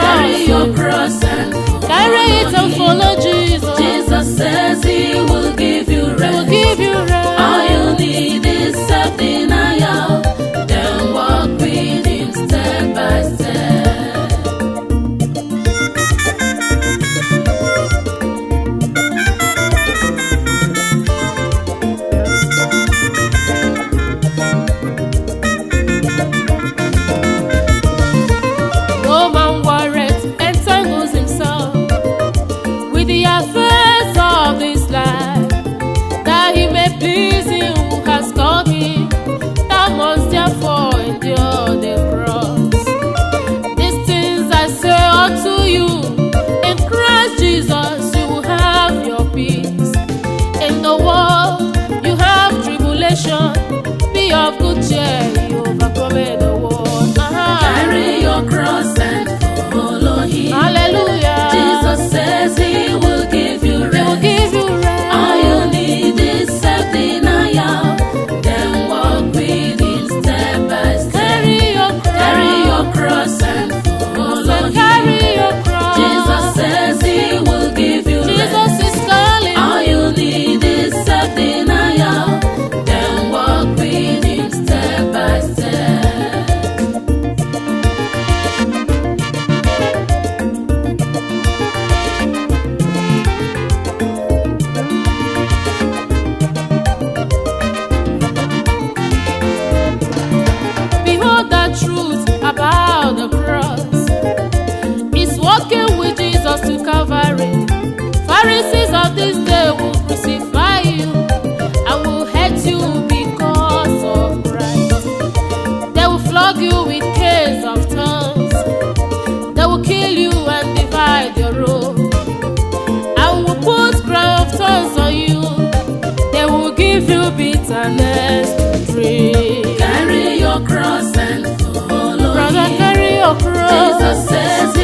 Carry your cross and Carry it and follow Jesus. Jesus says he will give you rest. All you need is self-denial. Then walk with him step by step. No man warreth entangles himself with the affairs of this life, that he may please him who has called him. Thou must therefore endure the cross. These things I say unto you, in Christ Jesus you will have your peace. In the world you have tribulation, be of good cheer, you overcome the world. Carry your cross and follow him. Hallelujah. Jesus says he will give you rest. He will give you rest. All you need is self-denial. Then walk with him step by step. Carry your cross. Carry your cross and follow him. Carry your cross. Jesus says he will give you Jesus rest. is calling. All you need is self-denial. Then walk with him step by step. Behold the truth about the cross. It's walking with Jesus to Calvary. Pharisees of this day will crucify you and will hate you because of Christ. They will flog you with canes of thorns. They will kill you and divide your robe. And will put crown of thorns on you. They will give you bitterness to drink. Carry your cross and follow Brother, him. carry your cross. Jesus says